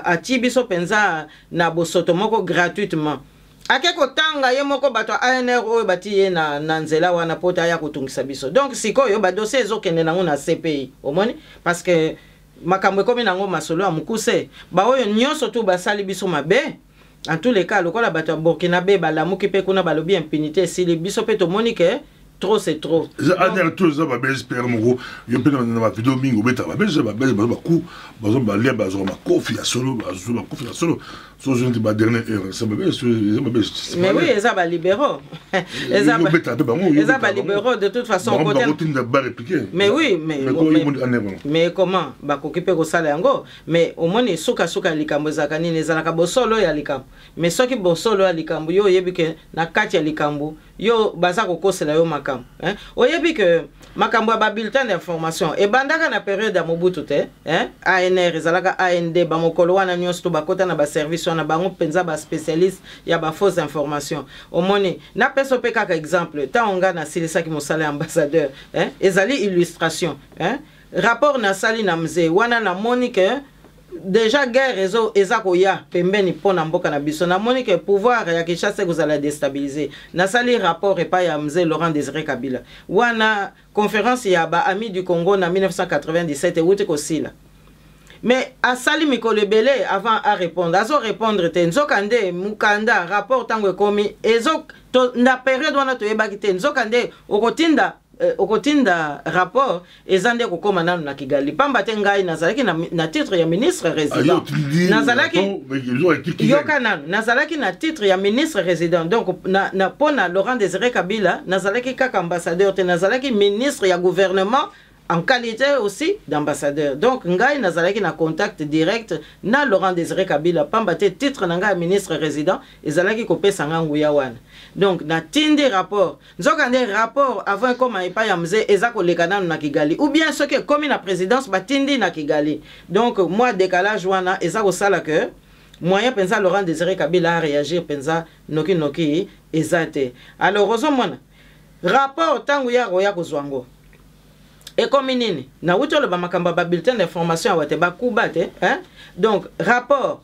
ati biso penza na bosoto moko gratuitement akeko tanga ye moko bato ANR oyo bati ye na nzela wana pota ya kutungisa biso. Donc sikoyo ba dossier ezokende nango na CPI omoni parce que makambo ekomi nango masolo ya mukuse ba oyo nyonso tu basali biso mabe. En tous les cas lokola bato ya Burkinabé balamuki pe kuna balobi impunité si le biso pe tomoni ke trop c'est trop. ANR tout ça va bien espérer mon yo pe na ma vidéo mingo beta ba beza ba ku bazo ba lia bazo ma kofi ya solo bazo ma kofi ya solo so je ne ba dernière heure ça ba mais oui eza ba libéraux eza ba libéraux de toute façon côté mais oui mais comment ba kokipe ko sala yango mais au moins suka likambo ezaka nini ezalaka bosolo ya likambo mais soki bosolo ya likambo yo yebike na kati ya likambo yo baza kokosela yo makambo hein oyebi que makambo ya ba bulletin d'information e bandaka na période ya Mobutu te hein ANR ezalaka AND ba mokolo wana nyonso to bakota na ba service wana bango penza ba spécialiste ya ba fausse information omoni na peso pe kaka exemple ta onga na silisa ki mosala ambassadeur hein ezali illustration hein rapport na sali na mzee wana na monique déjà guerre eza koya pembeni pona mboka na biso na monique pouvoir ya Kinshasa kozala déstabiliser na sali rapport et pas ya mzee Laurent Désiré Kabila wana conférence ya ba amis du Congo na 1997 wuti kosila mais asali mikolo belé avant à répondre azo répondre te nzokande mukanda rapport tango ekomi ezo na période wana to yebaki te nzokande okotinda rapport ezande kokoma nanu na Kigali pamba te ngai nazalaki na titre ya ministre résident nazalaki yokananu nazalaki na titre ya ministre résident donc na pona Laurent Désiré Kabila nazalaki kaka ambassadeur te nazalaki ministre ya gouvernement en qualité aussi d'ambassadeur. Donc ngai nazalaki na contact direct na Laurent Désiré Kabila pamba te titre na ngai ministre résident ezalaki kopesa ngangu ya wana. Donc na tindi rapport nzokande rapport avant comme epa ya mzee ezako lekana na Kigali ou bien ce que comme na présidence batindi na Kigali. Donc moi décalage wana ezako sala que moyen pensa Laurent Désiré Kabila a réagir pensa noki ezate. Alors ozomona rapport tangu ya roya kozwango et comme nini na wuto le bamakamba ba bulletin d'information awate ba kubate hein donc rapport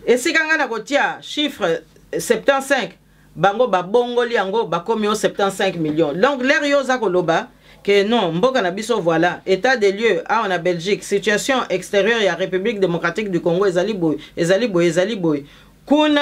et sikanga na kotia chiffre 75 bango ba bongoli yango ba komi au 75 millions donc l'air yoza koloba que non mboka na biso voilà état des lieux a en Belgique situation extérieure ya République démocratique du Congo ezali boy kuna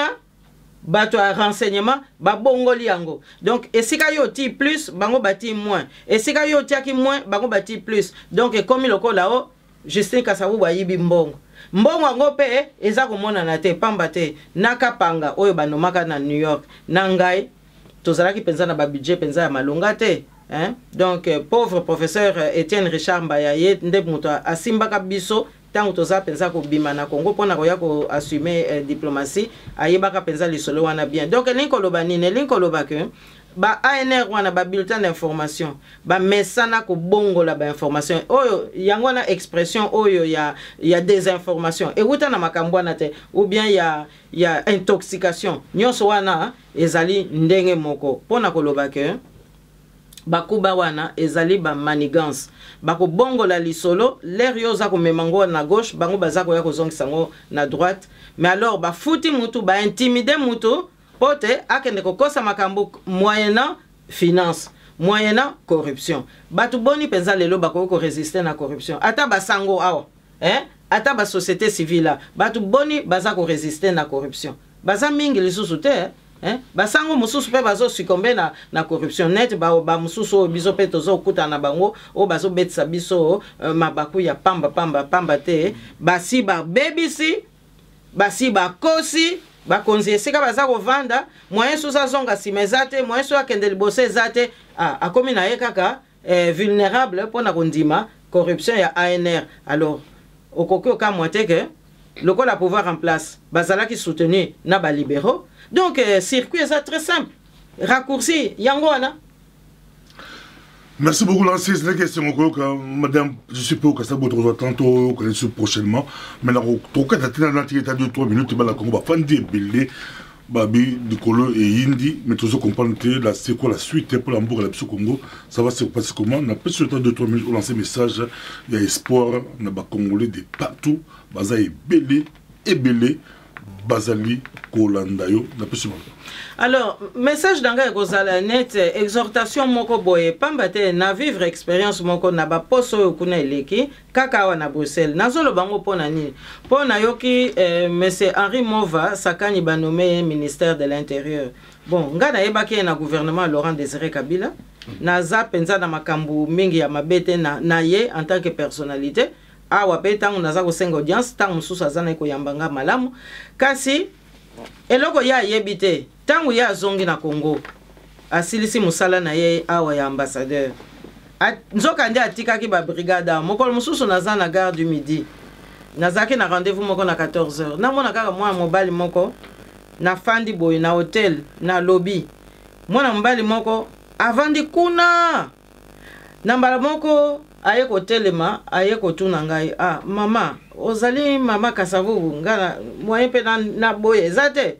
bato a renseignement ba bongoli yango donc esika yo ti plus bango bati moins esika yo tiaki moins bango bati plus donc comme lokola o Justin Kasavu ba yibi mbongo ngo pe eza komona na te pamba te nakapanga oyo banomaka na New York na ngai tozalaki penza na ba budget penza ya malonga te hein donc pauvre professeur Étienne Richard Mbayaye nde muto asimbaka biso tango toza penza ko bima na Congo pona ko ya ko assumer diplomatie ayebaka penza lisolo wana bien donc linkoloba nine linkoloba que ba ANR wana ba bulletin d'information ba mesana ko bongola ba information oyo yango na expression oyo ya désinformation et wuta na makambo na te ou bien ya intoxication nyonso wana ezali ndenge moko pona koloba que bakuba wana ezali ba manigance bako bongola lisolo l'air yoza ko memango na gauche bango bazako ya ko zongisango na droite mais alors ba futi mutu ba intimider mutu pote akende kokosa makambo moyennant finance moyennant corruption batu boni penza lelo bako ko résister na corruption ata basango awa hein ata ba société civile batu boni bazako résister na corruption baza mingi lisusu te hein basango mususu pe bazo succomber na corruption net ba mususu biso pe tozo kuta na bango o bazo betsa biso mabaku ya pamba te basi ba BBC basi ba kosi ba konzi esika baza ko vanda moyen susa zonga simezate moyen so akende libose zate akomi na ye kaka vulnérable pona kondima corruption ya ANR alors okoki okamwa te ke lokola pouvoir en place bazalaki soutenu na ba libéraux donc circuit est très simple raccourci yango wana. Merci beaucoup, Lancy. C'est la question, madame. Je suppose que ça va être tantôt, prochainement. Maintenant, au cas de 2-3 minutes, on va faire des billets, Babi, Dikolo et Indi. Mais tous ceux qui comprennent, c'est quoi la suite pour l'Ambour et la Congo. Ça va se passer comment? On a plus de temps 2-3 minutes pour lancer un message. Il y a espoir, on a Congolais de partout. Baza est belé, bazali kolandayo na pesima. Alors, message d'anga kozala net, exhortation moko boye, pambate na vivre expérience moko na ba poso yokuna eleki, kaka awa na Bruxelles. Nazolo bango pona nini? Pona yoki, monsieur Henri Mova, sakani ba nommé ministère de l'Intérieur. Bon, nga na yebaki na gouvernement Laurent Désiré Kabila, na za penza na makambu mingi ya mabete na ye en tant que personnalité. Awa pe tangu naza kosenga audience, tangu mususu azana ko yambanga malamu. Kasi, eloko ya yebite, tangu ya zongi na Congo, asilisi musala na ye awa ya ambassadeur. Nzoka ndi atikaki ba brigade, mokolo mususu naza na gare du midi. Nazaki na rendez-vous moko na 14h. Na mona kaka mwa mobali moko, na fandi boy, na hotel, na lobby. Mwana mbali moko, avandi kuna. Na mbala moko, aye ko telema, aye ko tuna ngai. Ah, mama, ozali mama Kasavubu, ngana, mwaye pe na boye, zate.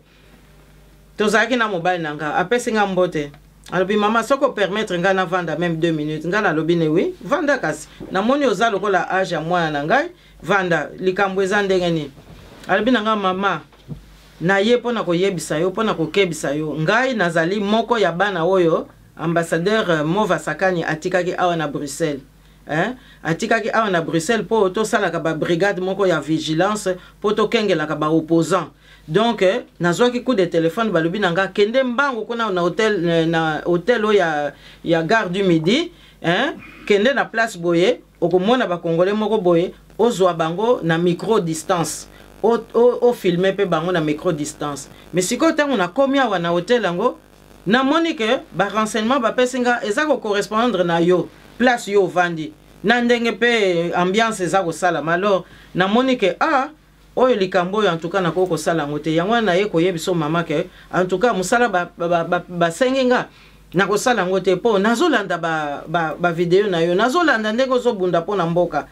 Tozaki na mobile nanga, apesi nga mbote. Alobi mama, soko permettre nga na vanda même 2 minutes. Nga na lobi ne oui, vanda kasi. Na moni oza lokola age ya mwana na ngai, vanda, likambo eza ndenge ni. Alobi nanga mama, na ye pona ko yebisa yo, pona ko kebisa yo. Ngai nazali moko ya bana oyo, ambassadeur Mova Sakani atikaki awa na Bruxelles. Atikaki awa na Bruxelles po to salaka ba brigade moko ya vigilance po to kengelaka ba opposant. Donc nazwaki coup de téléphone balobi nanga kende mbango kuna na hôtel ya gare du midi, kende na place boye okomona ba congolais moko boye ozwa bango na micro distance. O filmer pe bango na micro distance. Mais siko tango na komi awa na hôtel yango na monique ba renseignement ba pesinga ezako correspondre na yo place yo vandi. Na ndenge pe ambiance ezako sala alors na monique oyo likambo en tout cas na koko sala ngote yango na ye ko yebiso mama ke en tout cas musala ba senginga na ko sala ngote po nazolanda ba video na yo nazolanda ndeko zo bunda po na mboka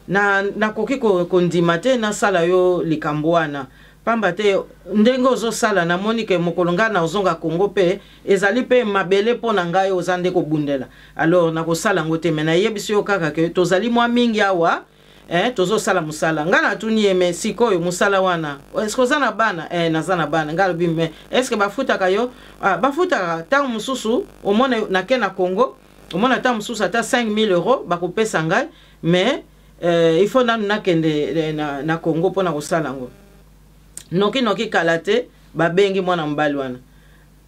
na koki ko ndimate na sala yo likambo wana pamba te ndenge zo sala na monique mokolonga na ozonga Congo pe ezali pe mabele po na ngai ozande ko bundela alors na ko sala ngote mena yebiso yo kaka ke tozali mwa mingi awa tozo sala musala ngana tuni eme sikoyo musala wana est-ce que zana bana nazana bana ngalo bime est-ce que bafuta kayo bafuta tangu mususu omona na kena Congo omona tangu mususu ata 5000 € bakopesa ngai mais il faut na kende na Congo pona kosala ngo noki kalate babengi mwana mbali wana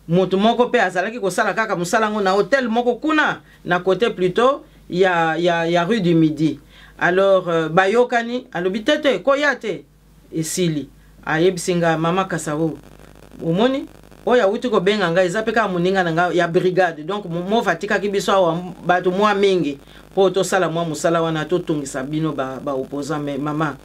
mutu moko pe azalaki kosala kaka musala ngo na hotel moko kuna na côté plutôt ya rue du Midi. Alors bayokani alobi tete koyate esili ayebsinga mama Kasavubu omoni oya wuti ko benga ngai zapeka muninga na ya brigade donc mo fatika kibiso wa bato mwa mingi po to sala mwa musala wana to tungisa bino ba opposant mais mama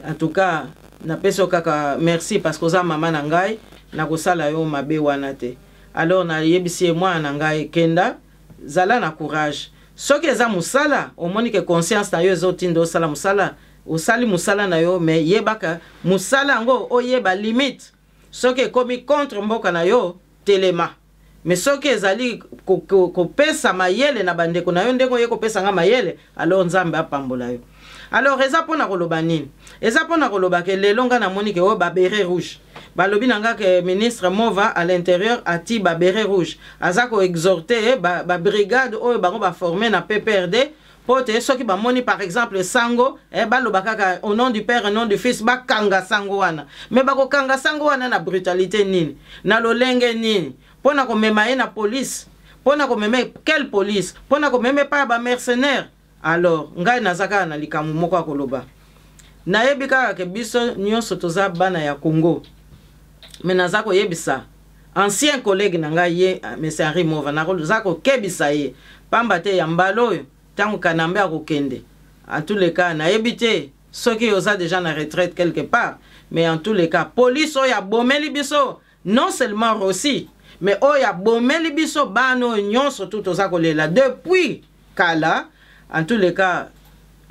en tout cas na peso kaka merci parce que za mama na ngai na ko sala yo mabe wana te alors na yebisi mwa na ngai kenda zala na courage. Soki eza musala, omoni ke conscience na yo ezotindo sala musala, osali musala na yo, mais yebaka musala ngo oyeba limite. Soki komi contre mboka na yo, telema. Mais soki ezali kopesa mayele na bandeko na yo, ndeko ye kopesa nga mayele, alors nzambe apambola yo. Alors eza pona koloba nini? Eza pona koloba ke lelonga na moni ke o ba béret rouge. Balobi nanga ke ministre Mova à l'intérieur ati ba béret rouge. Azako exhorter ba brigade o ba former na PPRD pote soki ba moni par exemple sango baloba kaka au nom du père au nom du fils ba kanga sango wana. Mais ba ko kanga sango wana na brutalité nini? Na lolenge nini? Pona ko mema na police. Pona ko meme quelle police? Pona ko meme pa ba mercenaire. Alors ngai nazaka na likamu moko akoloba. Na yebika ke biso nyonso toza bana ya Congo. Mais nazako yebisa ancien collègue na ngai ye monsieur Henri Mova na zako kebisa ye pamba te ya mbalo tangu kanambe akokende. En tous les cas na yebite soki oza déjà na retraite quelque part mais en tous les cas police oya bomeli biso non seulement Rossi mais oya bomeli biso bano nyonso tout ozako lela depuis kala. En tous les cas,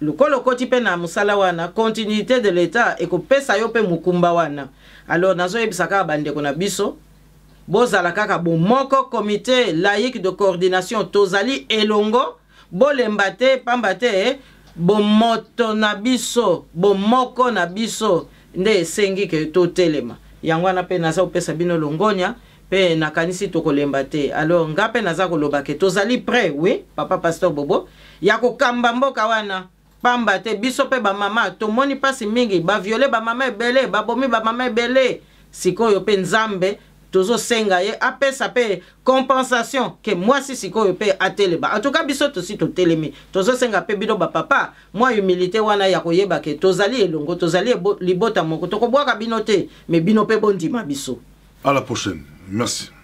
le kolokoti pe na musala wana, continuité de l'État et ko pesa yo pe mukumba wana. Alors nazo yebisaka bandeko na biso, bozala kaka bomoko comité laïque de coordination tozali elongo, bolembate pambate bomoto na biso, bomoko na biso nde esengi ke to telema. yango wana pe naza opesa bino longonya pe nakanisi tokolemba te. Alors nga pe naza koloba ke tozali prêt, oui, papa pasteur Bobo, ya kokamba mboka wana pamba te biso pe ba mama tomoni pasi mingi ba violer ba mama ebele, ba bomi ba mama ebele. Sikoyo pe nzambe tozo senga ye apesa pe compensation ke moi si sikoyo pe ateleba. En tout cas biso to si to telemi tozo senga pe bino ba papa moi humilité wana ya koyeba ke tozali elongo tozali libota moko tokobwaka bino te mais bino pe bondima biso. À la prochaine. Merci.